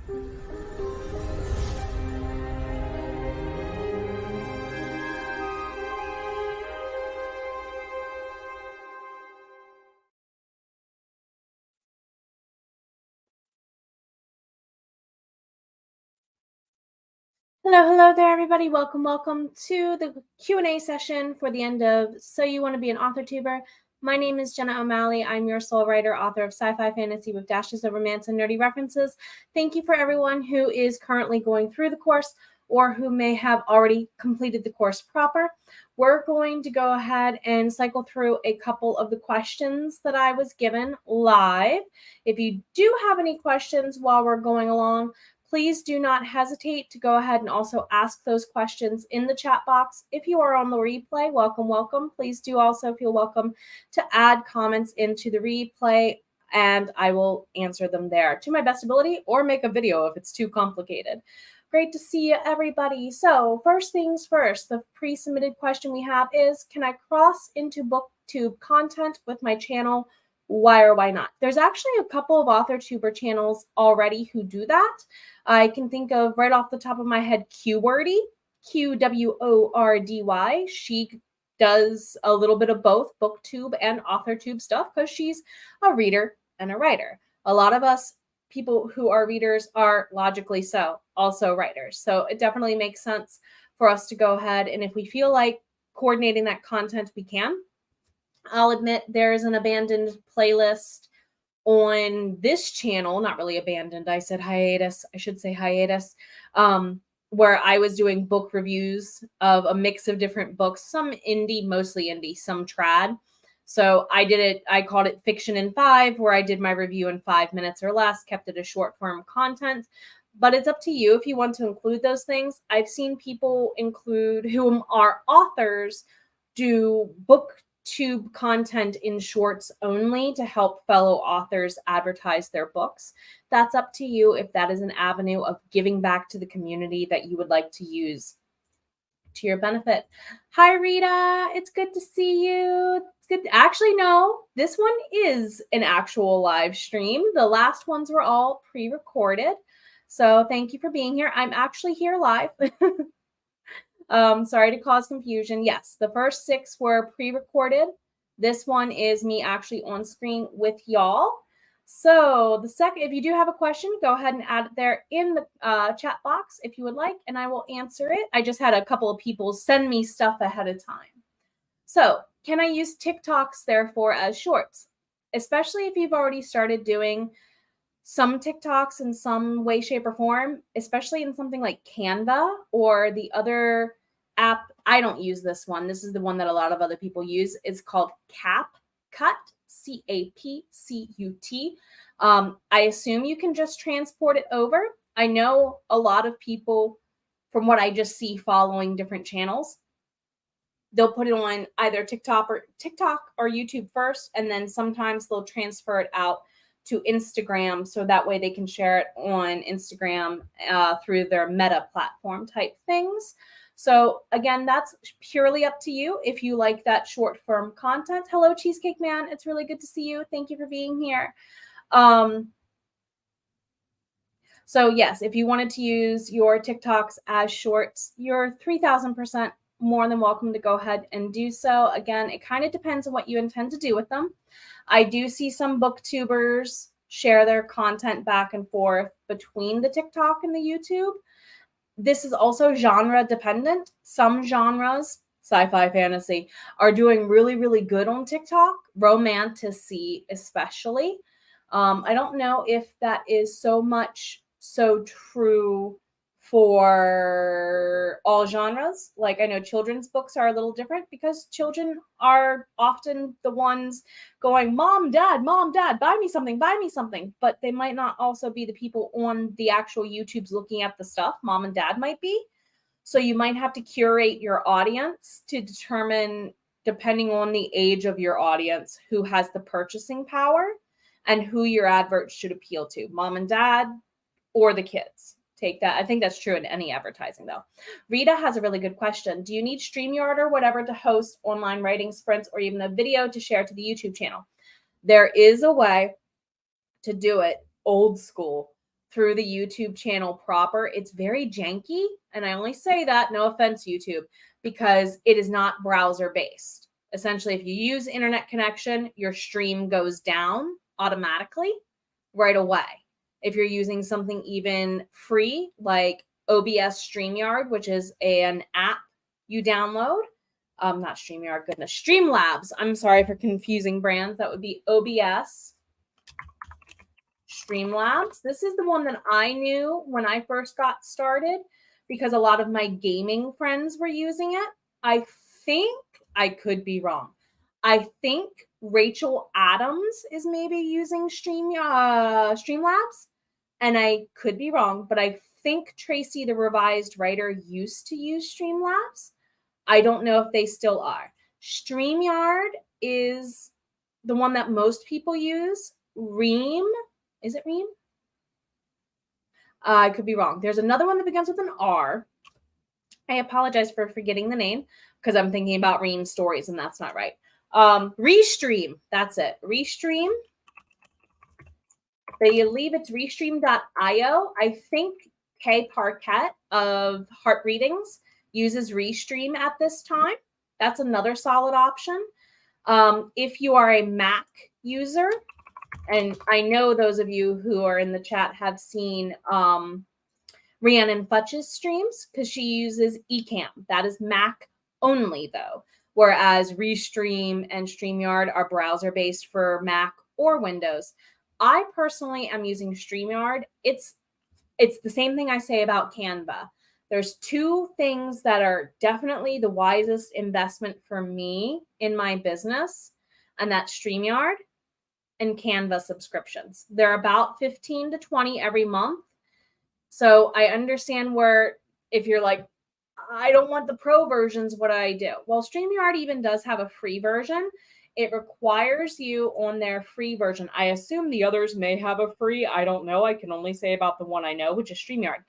Hello there, everybody. Welcome to the Q&A session for the end of So You Want to Be an Authortuber. My name is Jenna O'Malley. I'm your soul writer, author of sci-fi fantasy with dashes of romance and nerdy references. Thank you for everyone who is currently going through the course or who may have already completed the course proper. We're going to go ahead and cycle through a couple of the questions that I was given live. If you do have any questions while we're going along, please do not hesitate to go ahead and also ask those questions in the chat box. If you are on the replay, welcome. Please do also feel welcome to add comments into the replay, and I will answer them there to my best ability or make a video if it's too complicated. Great to see you, everybody. So first things first, the pre-submitted question we have is, can I cross into BookTube content with my channel? Why or why not? There's actually a couple of AuthorTuber channels already who do that. I can think of right off the top of my head, Qwordy, Qwordy. She does a little bit of both BookTube and AuthorTube stuff because she's a reader and a writer. A lot of us people who are readers are logically so also writers. So it definitely makes sense for us to go ahead, and if we feel like coordinating that content, we can. I'll admit there is an abandoned playlist on this channel, not really abandoned. I said hiatus. I should say hiatus, where I was doing book reviews of a mix of different books, some indie, mostly indie, some trad. So I did it. I called it Fiction in 5, where I did my review in 5 minutes or less, kept it a short form content. But it's up to you if you want to include those things. I've seen people include who are authors do BookTube content in shorts only to help fellow authors advertise their books. That's up to you if that is an avenue of giving back to the community that you would like to use to your benefit. Hi, Rita. It's good to see you. It's good. Actually, no, this one is an actual live stream. The last ones were all pre-recorded. So thank you for being here. I'm actually here live. Sorry to cause confusion. Yes, the first 6 were pre-recorded. This one is me actually on screen with y'all. So the second, if you do have a question, go ahead and add it there in the chat box if you would like, and I will answer it. I just had a couple of people send me stuff ahead of time. So can I use TikToks therefore as shorts? Especially if you've already started doing some TikToks in some way, shape, or form, especially in something like Canva or the other app. I don't use this one. This is the one that a lot of other people use. It's called CapCut, CapCut. I assume you can just transport it over. I know a lot of people, from what I just see following different channels, they'll put it on either TikTok or YouTube first, and then sometimes they'll transfer it out to Instagram, so that way they can share it on Instagram through their Meta platform type things. So again, that's purely up to you if you like that short form content. Hello, Cheesecake Man. It's really good to see you. Thank you for being here. So yes, if you wanted to use your TikToks as shorts, you're 3,000% more than welcome to go ahead and do so. Again, it kind of depends on what you intend to do with them. I do see some booktubers share their content back and forth between the TikTok and the YouTube. This is also genre dependent. Some genres, sci-fi fantasy, are doing really, really good on TikTok, romantasy especially. I don't know if that is so true for all genres. Like, I know children's books are a little different because children are often the ones going, mom, dad, buy me something. But they might not also be the people on the actual YouTubes looking at the stuff. Mom and dad might be. So you might have to curate your audience to determine, depending on the age of your audience, who has the purchasing power and who your advert should appeal to, mom and dad or the kids. Take that. I think that's true in any advertising, though. Rita has a really good question. Do you need StreamYard or whatever to host online writing sprints or even a video to share to the YouTube channel? There is a way to do it old school through the YouTube channel proper, it's very janky. And I only say that, no offense, YouTube, because it is not browser based. Essentially, if you use internet connection, your stream goes down automatically right away. If you're using something even free like OBS StreamYard, which is an app you download, not StreamYard, goodness, Streamlabs. I'm sorry for confusing brands. That would be OBS Streamlabs. This is the one that I knew when I first got started because a lot of my gaming friends were using it. I think, I could be wrong, I think Rachel Adams is maybe using Streamlabs, and I could be wrong, but I think Tracy, the revised writer, used to use Streamlabs. I don't know if they still are. StreamYard is the one that most people use. Ream, is it Ream? I could be wrong. There's another one that begins with an R. I apologize for forgetting the name because I'm thinking about Ream Stories, and that's not right. Restream, that's it. Restream. They believe it's restream.io. I think Kay Parquet of Heart Readings uses Restream at this time. That's another solid option. If you are a Mac user, and I know those of you who are in the chat have seen Rhiannon Futch's streams because she uses Ecamm. That is Mac only, though, whereas Restream and StreamYard are browser-based for Mac or Windows. I personally am using StreamYard. It's the same thing I say about Canva. There's two things that are definitely the wisest investment for me in my business, and that's StreamYard and Canva subscriptions. They're about 15 to 20 every month. So I understand where if you're like, I don't want the pro versions, what do I do? Well, StreamYard even does have a free version. It requires you on their free version. I assume the others may have a free. I don't know. I can only say about the one I know, which is StreamYard.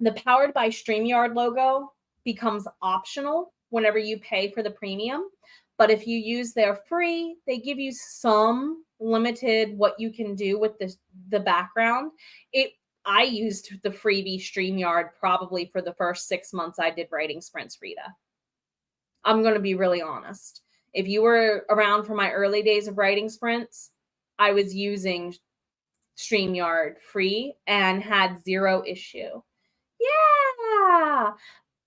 The Powered by StreamYard logo becomes optional whenever you pay for the premium. But if you use their free, they give you some limited what you can do with the background. I used the freebie StreamYard probably for the first 6 months I did writing sprints, Rita. I'm going to be really honest. If you were around for my early days of writing sprints, I was using StreamYard free and had zero issue. Yeah.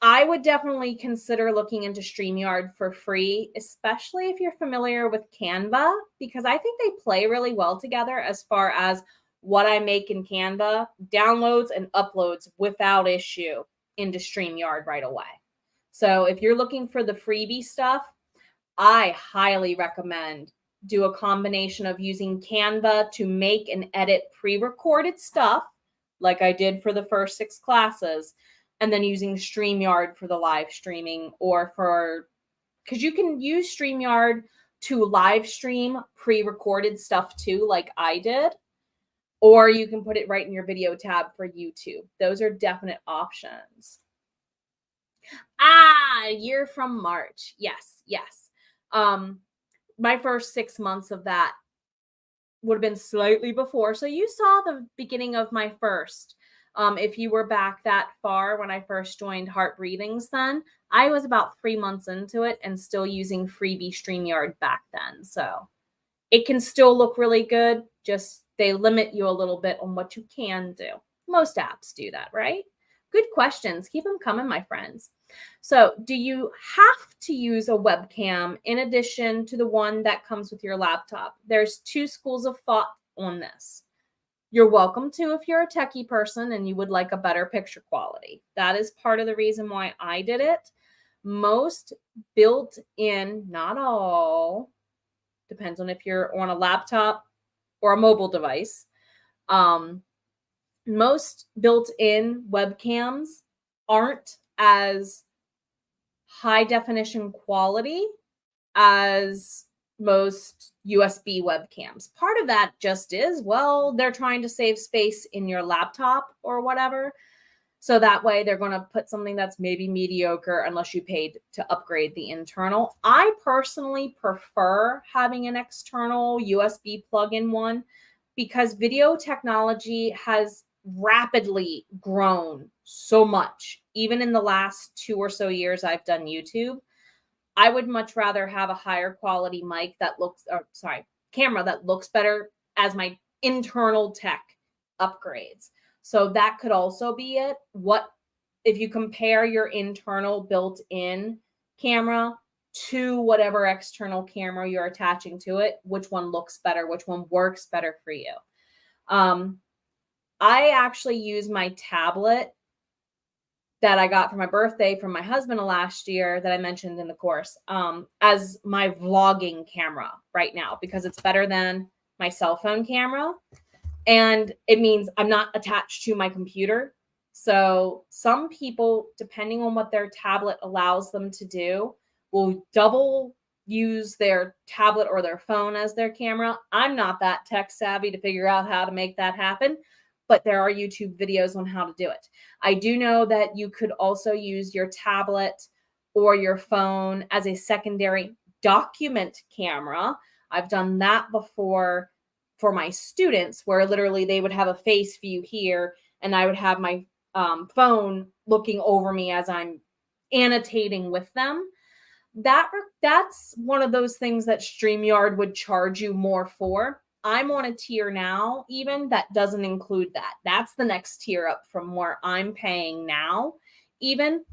I would definitely consider looking into StreamYard for free, especially if you're familiar with Canva, because I think they play really well together as far as what I make in Canva, downloads and uploads without issue into StreamYard right away. So if you're looking for the freebie stuff, I highly recommend do a combination of using Canva to make and edit pre-recorded stuff, like I did for the first 6 classes, and then using StreamYard for the live streaming, or because you can use StreamYard to live stream pre-recorded stuff too, like I did, or you can put it right in your video tab for YouTube. Those are definite options. A year from March. Yes. My first 6 months of that would have been slightly before. So you saw the beginning of my first. If you were back that far when I first joined Heart Readings, then I was about 3 months into it and still using freebie StreamYard back then. So it can still look really good. Just they limit you a little bit on what you can do. Most apps do that, right? Good questions. Keep them coming, my friends. So do you have to use a webcam in addition to the one that comes with your laptop? There's 2 schools of thought on this. You're welcome to if you're a techie person and you would like a better picture quality. That is part of the reason why I did it. Most built in, not all, depends on if you're on a laptop or a mobile device. Most built-in webcams aren't as high definition quality as most USB webcams. Part of that just is, well, they're trying to save space in your laptop or whatever. So that way they're going to put something that's maybe mediocre unless you paid to upgrade the internal. I personally prefer having an external USB plug-in one because video technology has rapidly grown so much. Even in the last 2 or so years I've done YouTube, I would much rather have a higher quality mic that looks, or sorry, camera that looks better as my internal tech upgrades. So that could also be it. What if you compare your internal built-in camera to whatever external camera you're attaching to it, which one looks better, which one works better for you? I actually use my tablet that I got for my birthday from my husband last year that I mentioned in the course as my vlogging camera right now, because it's better than my cell phone camera. And it means I'm not attached to my computer. So some people, depending on what their tablet allows them to do, will double use their tablet or their phone as their camera. I'm not that tech savvy to figure out how to make that happen, but there are YouTube videos on how to do it. I do know that you could also use your tablet or your phone as a secondary document camera. I've done that before for my students, where literally they would have a face view here and I would have my phone looking over me as I'm annotating with them. That's one of those things that StreamYard would charge you more for. I'm on a tier now, even that doesn't include that. That's the next tier up from where I'm paying now, even.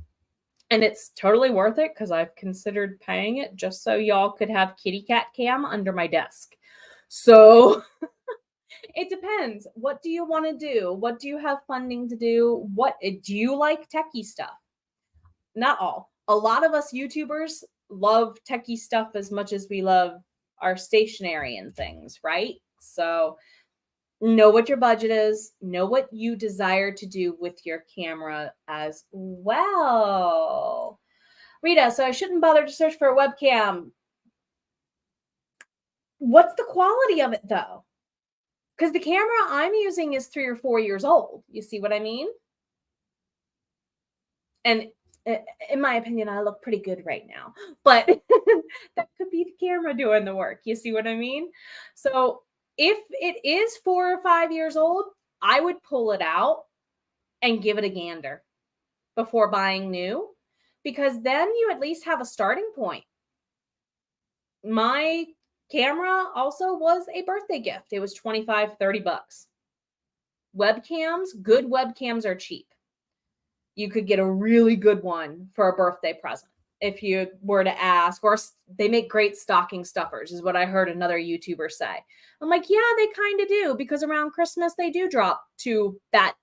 And it's totally worth it because I've considered paying it just so y'all could have kitty cat cam under my desk. So it depends. What do you want to do? What do you have funding to do? What do you like techie stuff? Not all. A lot of us YouTubers love techie stuff as much as we love our stationery and things, right? So know what your budget is, know what you desire to do with your camera as well. Rita, so I shouldn't bother to search for a webcam. What's the quality of it though? Because the camera I'm using is 3 or 4 years old. You see what I mean? And in my opinion, I look pretty good right now, but that could be the camera doing the work. You see what I mean? So if it is 4 or 5 years old, I would pull it out and give it a gander before buying new, because then you at least have a starting point. My camera also was a birthday gift. It was 25, 30 bucks. Webcams, good webcams are cheap. You could get a really good one for a birthday present if you were to ask, or they make great stocking stuffers is what I heard another YouTuber say. I'm like, yeah, they kind of do, because around Christmas they do drop to that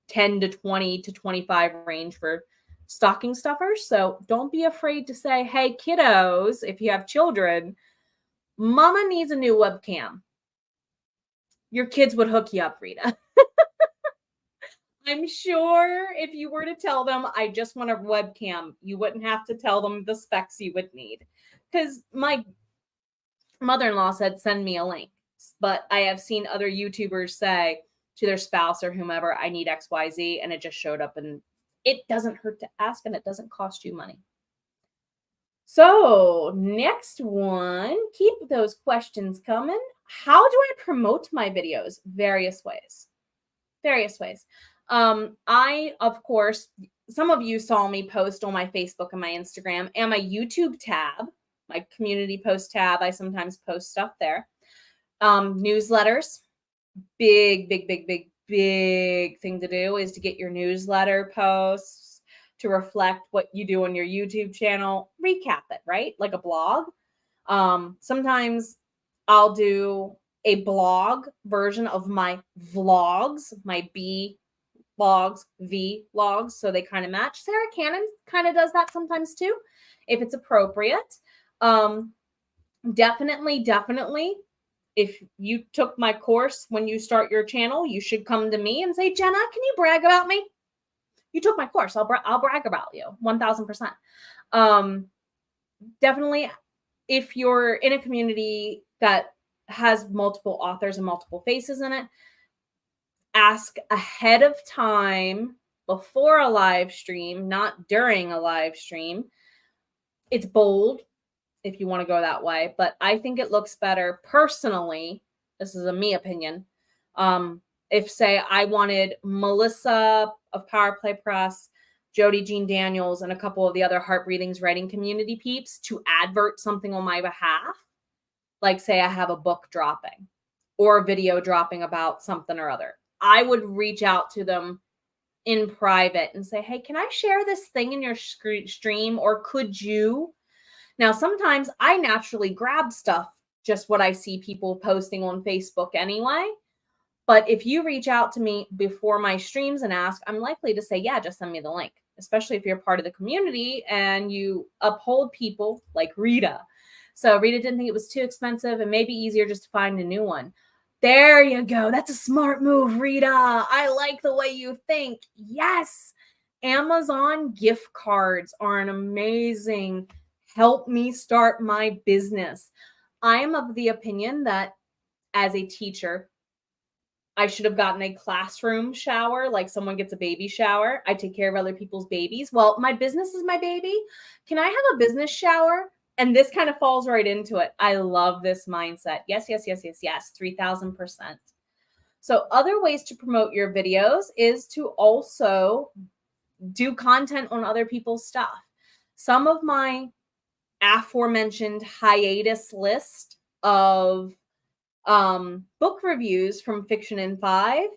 10 to 20 to 25 range for stocking stuffers. So don't be afraid to say, hey, kiddos, if you have children, mama needs a new webcam. Your kids would hook you up, Rita. I'm sure if you were to tell them, I just want a webcam, you wouldn't have to tell them the specs you would need. Because my mother-in-law said, send me a link. But I have seen other YouTubers say to their spouse or whomever, I need XYZ, and it just showed up, and it doesn't hurt to ask, and it doesn't cost you money. So next one, keep those questions coming. How do I promote my videos? Various ways. I, of course, some of you saw me post on my Facebook and my Instagram and my YouTube tab, my community post tab. I sometimes post stuff there. Newsletters, big thing to do is to get your newsletter posts to reflect what you do on your YouTube channel. Recap it, right? Like a blog. Sometimes I'll do a blog version of my vlogs, my B vlogs, V vlogs, so they kind of match. Sarah Cannon kind of does that sometimes too, if it's appropriate. Definitely, if you took my course when you start your channel, you should come to me and say, Jenna, can you brag about me? You took my course. I'll brag about you 1000%. Definitely, if you're in a community that has multiple authors and multiple faces in it, ask ahead of time before a live stream, not during a live stream. It's bold if you want to go that way, but I think it looks better personally. This is a me opinion. If say I wanted Melissa of Power Play Press, Jody Jean Daniels, and a couple of the other Heart Breathings writing community peeps to advert something on my behalf, like say I have a book dropping or a video dropping about something or other, I would reach out to them in private and say, hey, can I share this thing in your stream, or could you? Now, sometimes I naturally grab stuff, just what I see people posting on Facebook anyway. But if you reach out to me before my streams and ask, I'm likely to say, yeah, just send me the link, especially if you're part of the community and you uphold people like Rita. So Rita didn't think it was too expensive and maybe easier just to find a new one. There you go. That's a smart move, Rita. I like the way you think. Yes. Amazon gift cards are an amazing help me start my business. I am of the opinion that as a teacher, I should have gotten a classroom shower, like someone gets a baby shower. I take care of other people's babies. Well, my business is my baby. Can I have a business shower? And this kind of falls right into it. I love this mindset. Yes, yes, yes, yes, yes. 3,000%. So other ways to promote your videos is to also do content on other people's stuff. Some of my aforementioned hiatus list of book reviews from Fiction in 5,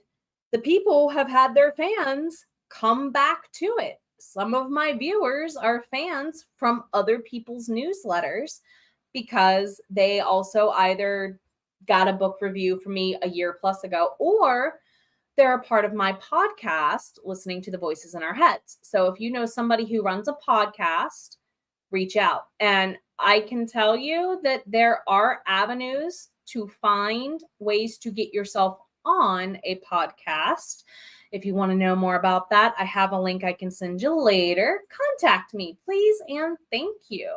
the people have had their fans come back to it. Some of my viewers are fans from other people's newsletters because they also either got a book review from me a year plus ago, or they're a part of my podcast listening to the voices in our heads. So if you know somebody who runs a podcast, reach out. And I can tell you that there are avenues to find ways to get yourself on a podcast. If you want to know more about that, I have a link I can send you later. Contact me, please, and thank you.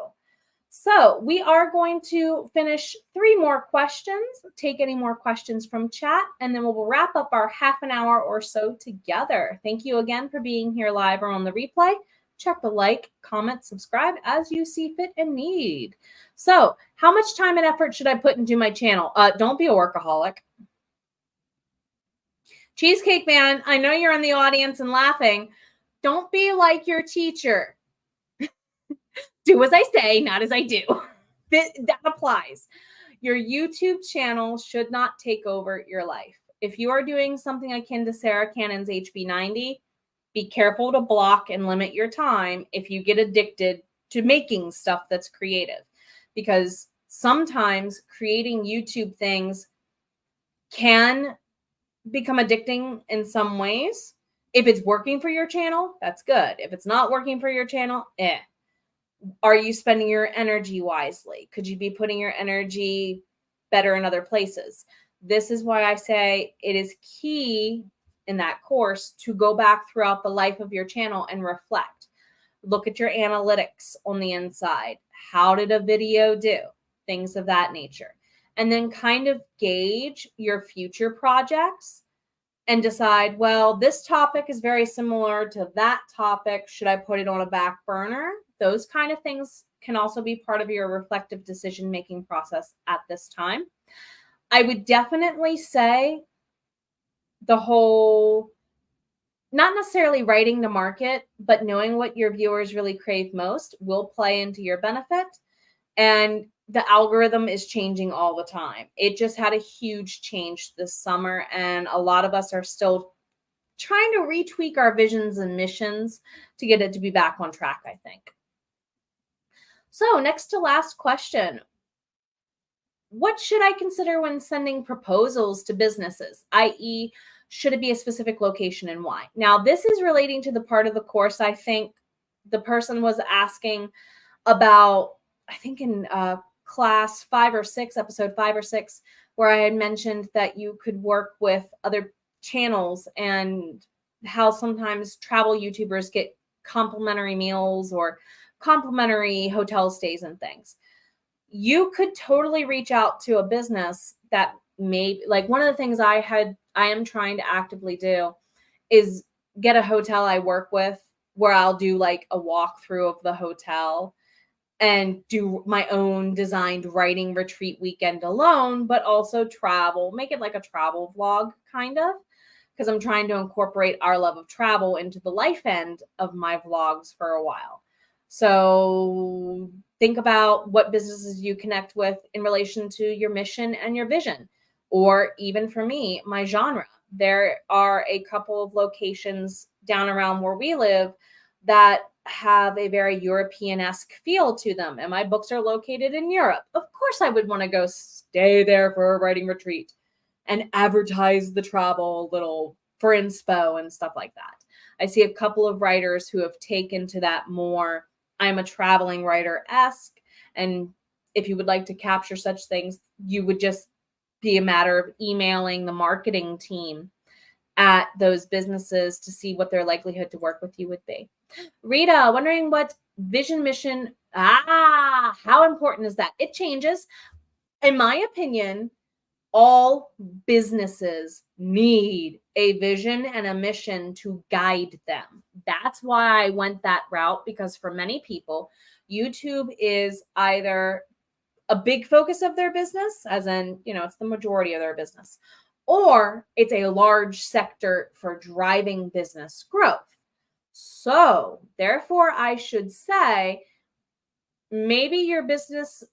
So we are going to finish 3 more questions, take any more questions from chat, and then we'll wrap up our half an hour or so together. Thank you again for being here live or on the replay. Check the like, comment, subscribe as you see fit and need. So how much time and effort should I put into my channel? Don't be a workaholic. Cheesecake Man, I know you're in the audience and laughing. Don't be like your teacher. Do as I say, not as I do. That applies. Your YouTube channel should not take over your life. If you are doing something akin to Sarah Cannon's HB90, be careful to block and limit your time if you get addicted to making stuff that's creative. Because sometimes creating YouTube things can become addicting in some ways. If it's working for your channel, that's good. If it's not working for your channel, Are you spending your energy wisely? Could you be putting your energy better in other places? This is why I say it is key in that course to go back throughout the life of your channel and reflect. Look at your analytics on the inside. How did a video do? Things of that nature. And then kind of gauge your future projects and decide, well, this topic is very similar to that topic. Should I put it on a back burner? Those kind of things can also be part of your reflective decision-making process at this time. I would definitely say the whole, not necessarily writing to market, but knowing what your viewers really crave most will play into your benefit. And the algorithm is changing all the time. It just had a huge change this summer, and a lot of us are still trying to retweak our visions and missions to get it to be back on track, I think. So next to last question. What should I consider when sending proposals to businesses, i.e., should it be a specific location and why? Now, this is relating to the part of the course I think the person was asking about, I think in class 5 or 6, episode 5 or 6, where I had mentioned that you could work with other channels and how sometimes travel YouTubers get complimentary meals or complimentary hotel stays and things. You could totally reach out to a business that may, like one of the things I am trying to actively do is get a hotel I work with where I'll do like a walkthrough of the hotel and do my own designed writing retreat weekend alone, but also travel, make it like a travel vlog kind of, because I'm trying to incorporate our love of travel into the life end of my vlogs for a while. So think about what businesses you connect with in relation to your mission and your vision, or even for me, my genre. There are a couple of locations down around where we live that have a very European-esque feel to them, and my books are located in Europe. Of course, I would want to go stay there for a writing retreat and advertise the travel little for inspo and stuff like that. I see a couple of writers who have taken to that more I'm a traveling writer-esque, and if you would like to capture such things, you would just be a matter of emailing the marketing team at those businesses to see what their likelihood to work with you would be. Rita, wondering what vision, mission, how important is that? It changes. In my opinion, all businesses need a vision and a mission to guide them. That's why I went that route, because for many people, YouTube is either a big focus of their business, as in, it's the majority of their business, or it's a large sector for driving business growth. So therefore, I should say, maybe your business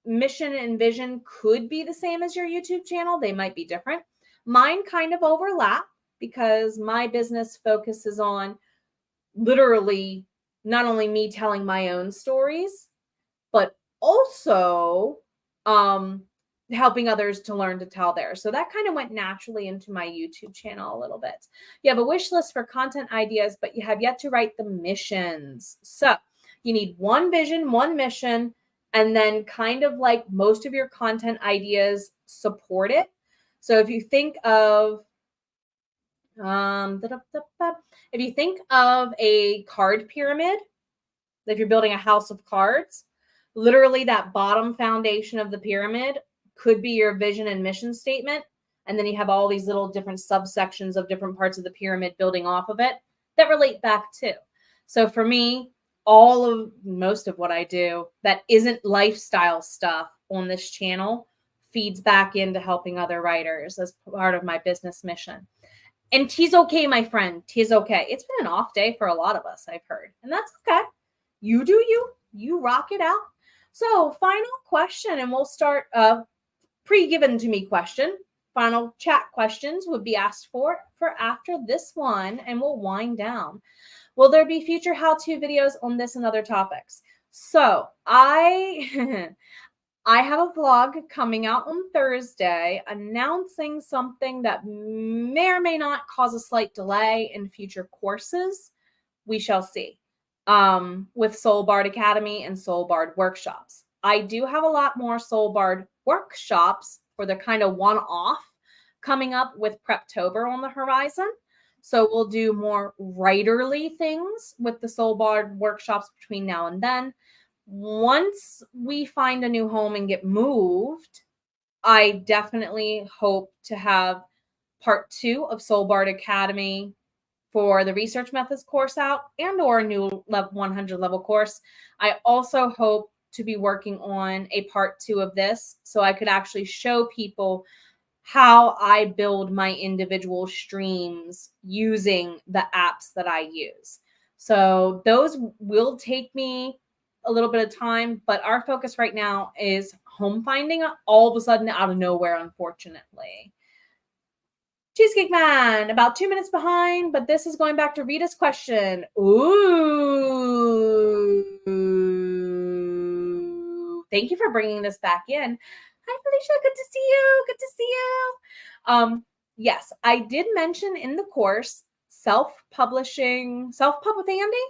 mission and vision could be the same as your YouTube channel. They might be different. Mine kind of overlap because my business focuses on literally not only me telling my own stories, but also helping others to learn to tell theirs. So that kind of went naturally into my YouTube channel a little bit. You have a wish list for content ideas, but you have yet to write the missions. So you need one vision, one mission, and then kind of like most of your content ideas support it. So if you think of a card pyramid, if you're building a house of cards, literally that bottom foundation of the pyramid could be your vision and mission statement. And then you have all these little different subsections of different parts of the pyramid building off of it that relate back to. So for me, most of what I do that isn't lifestyle stuff on this channel feeds back into helping other writers as part of my business mission. And tis okay, my friend. Tis okay. It's been an off day for a lot of us, I've heard. And that's okay. You do you. You rock it out. So final question, and we'll start pre-given to me question. Final chat questions would be asked for after this one, and we'll wind down. Will there be future how-to videos on this and other topics? So I have a vlog coming out on Thursday announcing something that may or may not cause a slight delay in future courses. We shall see. With Soul Bard Academy and Soul Bard workshops. I do have a lot more Soul Bard workshops for the kind of one-off coming up with Preptober on the horizon. So we'll do more writerly things with the Soul Bard workshops between now and then. Once we find a new home and get moved, I definitely hope to have part 2 of Soul Bard Academy for the research methods course out, and or a new 100 level course. I also hope to be working on a part 2 of this so I could actually show people how I build my individual streams using the apps that I use. So those will take me a little bit of time, but our focus right now is home finding all of a sudden out of nowhere, unfortunately. Cheesecake Man, about 2 minutes behind, but this is going back to Rita's question. Ooh. Thank you for bringing this back in. Hi, Felicia. Good to see you. Good to see you. Yes, I did mention in the course self-pub with Andy,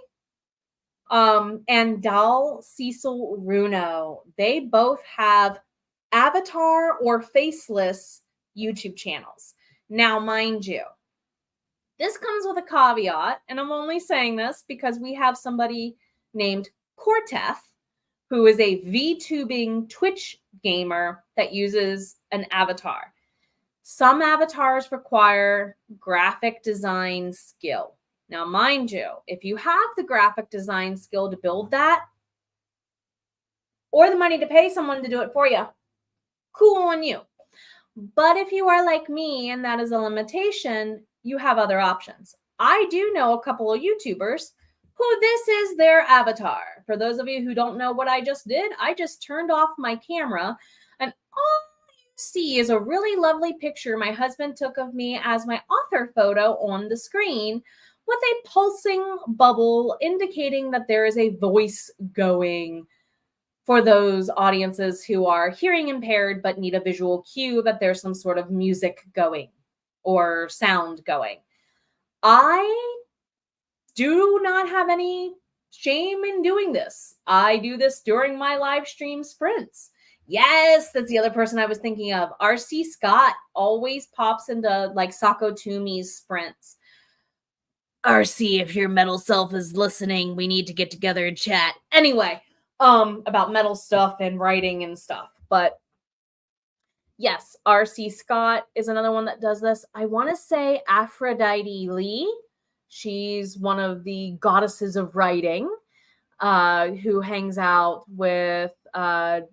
and Dal Cecil Runo. They both have avatar or faceless YouTube channels. Now, mind you, this comes with a caveat, and I'm only saying this because we have somebody named Cortef, who is a VTubing Twitch gamer that uses an avatar. Some avatars require graphic design skill. Now, mind you, if you have the graphic design skill to build that, or the money to pay someone to do it for you. Cool on you. But if you are like me and that is a limitation, you have other options. I do know a couple of YouTubers who this is their avatar. For those of you who don't know what I just did, I just turned off my camera and all you see is a really lovely picture my husband took of me as my author photo on the screen with a pulsing bubble indicating that there is a voice going for those audiences who are hearing impaired but need a visual cue that there's some sort of music going or sound going. I do not have any shame in doing this. I do this during my live stream sprints. Yes, that's the other person I was thinking of. RC Scott always pops into like Sako Toomey's sprints. RC, if your metal self is listening, we need to get together and chat. Anyway, about metal stuff and writing and stuff. But yes, RC Scott is another one that does this. I want to say Aphrodite Lee. She's one of the goddesses of writing, who hangs out with Danette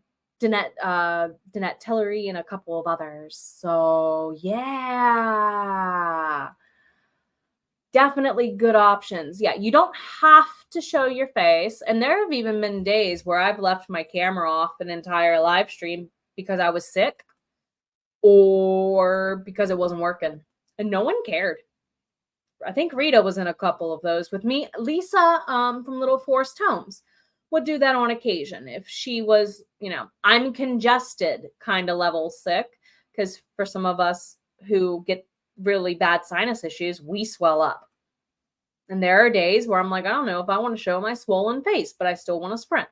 Tillery and a couple of others. So yeah, definitely good options. Yeah, you don't have to show your face. And there have even been days where I've left my camera off an entire live stream because I was sick or because it wasn't working. And no one cared. I think Rita was in a couple of those with me. Lisa from Little Forest Homes would do that on occasion if she was, I'm congested kind of level sick. Because for some of us who get really bad sinus issues, we swell up. And there are days where I'm like, I don't know if I want to show my swollen face, but I still want to sprint.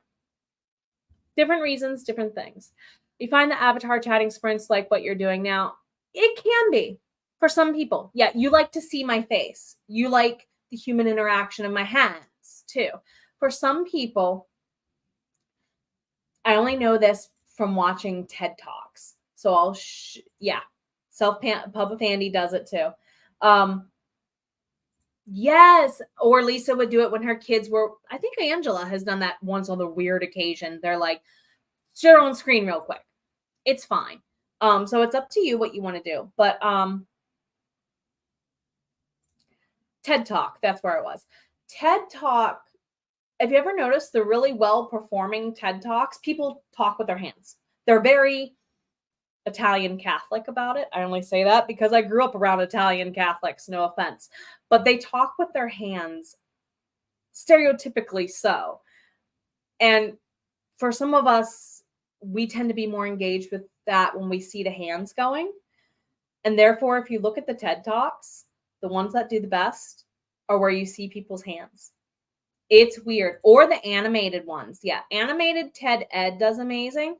Different reasons, different things. You find the avatar chatting sprints like what you're doing now? It can be. For some people, yeah, you like to see my face. You like the human interaction of my hands, too. For some people, I only know this from watching TED Talks. So Pub of Andy does it, too. Yes, or Lisa would do it when her kids were, I think Angela has done that once on the weird occasion. They're like, share on screen real quick. It's fine. So it's up to you what you want to do. But TED Talk, that's where it was. TED Talk, have you ever noticed the really well-performing TED Talks? People talk with their hands. They're very Italian Catholic about it. I only say that because I grew up around Italian Catholics, no offense. But they talk with their hands, stereotypically so. And for some of us, we tend to be more engaged with that when we see the hands going. And therefore, if you look at the TED Talks, the ones that do the best are where you see people's hands. It's weird. Or the animated ones. Yeah, animated TED Ed does amazing.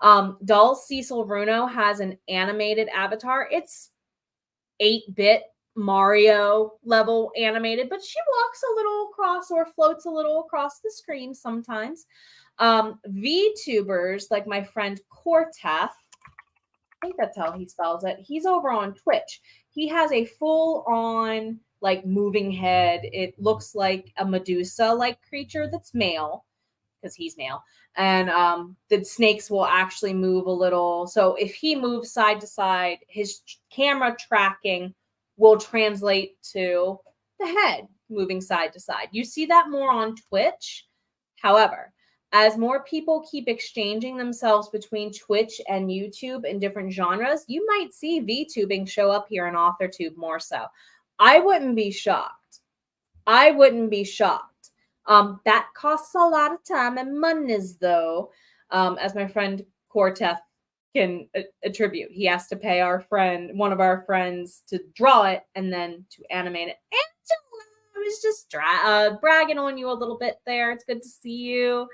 Dull Cecil Runo has an animated avatar. It's 8-bit Mario level animated, but she walks a little across or floats a little across the screen sometimes. VTubers like my friend Cortef, I think that's how he spells it. He's over on Twitch. He has a full-on like moving head. It looks like a Medusa-like creature that's male because he's male. And the snakes will actually move a little. So if he moves side to side, his camera tracking will translate to the head moving side to side. You see that more on Twitch. However, as more people keep exchanging themselves between Twitch and YouTube in different genres, you might see VTubing show up here in AuthorTube more so. I wouldn't be shocked. I wouldn't be shocked. That costs a lot of time and monies, though, as my friend Cortef can attribute. He has to pay one of our friends to draw it and then to animate it. Angela, I was just bragging on you a little bit there. It's good to see you.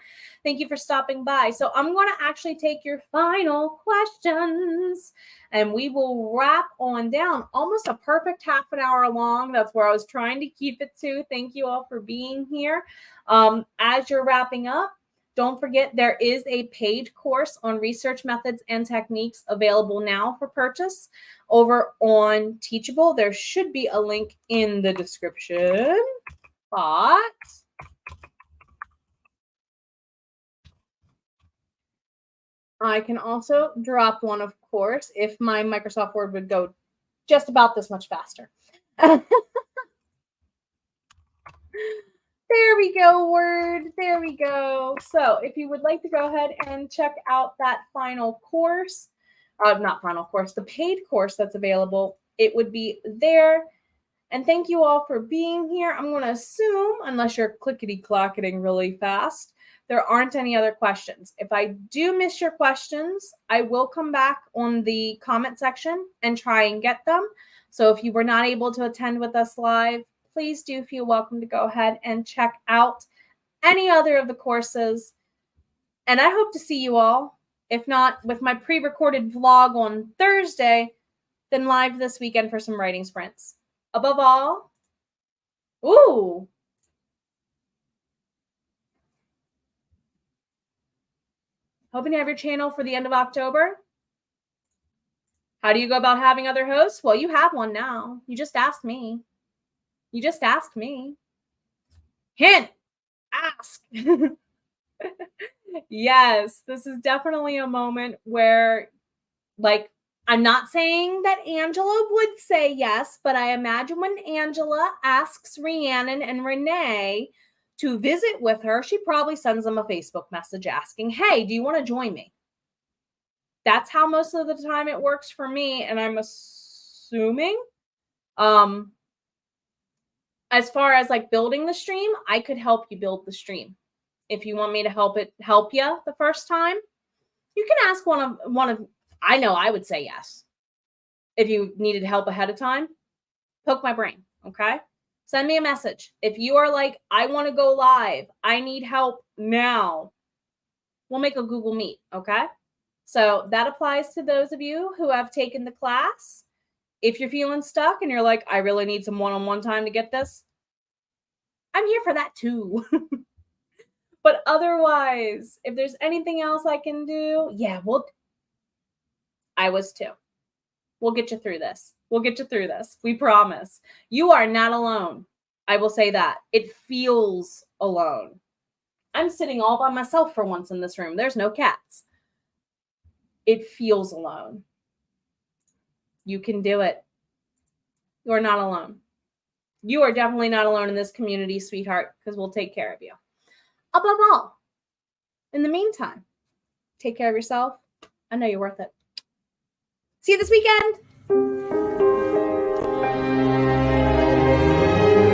Thank you for stopping by. So I'm going to actually take your final questions and we will wrap on down. Almost a perfect half an hour long. That's where I was trying to keep it to. Thank you all for being here. As you're wrapping up, don't forget there is a paid course on research methods and techniques available now for purchase over on Teachable. There should be a link in the description box. I can also drop one, of course, if my Microsoft Word would go just about this much faster. There we go, Word. There we go. So if you would like to go ahead and check out that final course, not final course, the paid course that's available, it would be there. And thank you all for being here. I'm going to assume, unless you're clickety-clacketing really fast, there aren't any other questions. If I do miss your questions, I will come back on the comment section and try and get them. So if you were not able to attend with us live, please do feel welcome to go ahead and check out any other of the courses. And I hope to see you all, if not with my pre-recorded vlog on Thursday, then live this weekend for some writing sprints. Above all, ooh, hoping to have your channel for the end of October. How do you go about having other hosts? Well, you have one now. You just asked me. You just asked me. Hint, ask. Yes, this is definitely a moment where, like, I'm not saying that Angela would say yes, but I imagine when Angela asks Rhiannon and Renee to visit with her, she probably sends them a Facebook message asking, hey, do you want to join me? That's how most of the time it works for me. And I'm assuming, as far as like building the stream, I could help you build the stream. If you want me to help you the first time, you can ask one of, I know I would say yes. If you needed help ahead of time, poke my brain, okay? Send me a message. If you are like, I want to go live, I need help now, we'll make a Google Meet, okay? So that applies to those of you who have taken the class. If you're feeling stuck and you're like, I really need some one-on-one time to get this, I'm here for that too. But otherwise, if there's anything else I can do, yeah, I was too. We'll get you through this. We'll get you through this. We promise. You are not alone. I will say that. It feels alone. I'm sitting all by myself for once in this room. There's no cats. It feels alone. You can do it. You are not alone. You are definitely not alone in this community, sweetheart, because we'll take care of you. Above all, in the meantime, take care of yourself. I know you're worth it. See you this weekend.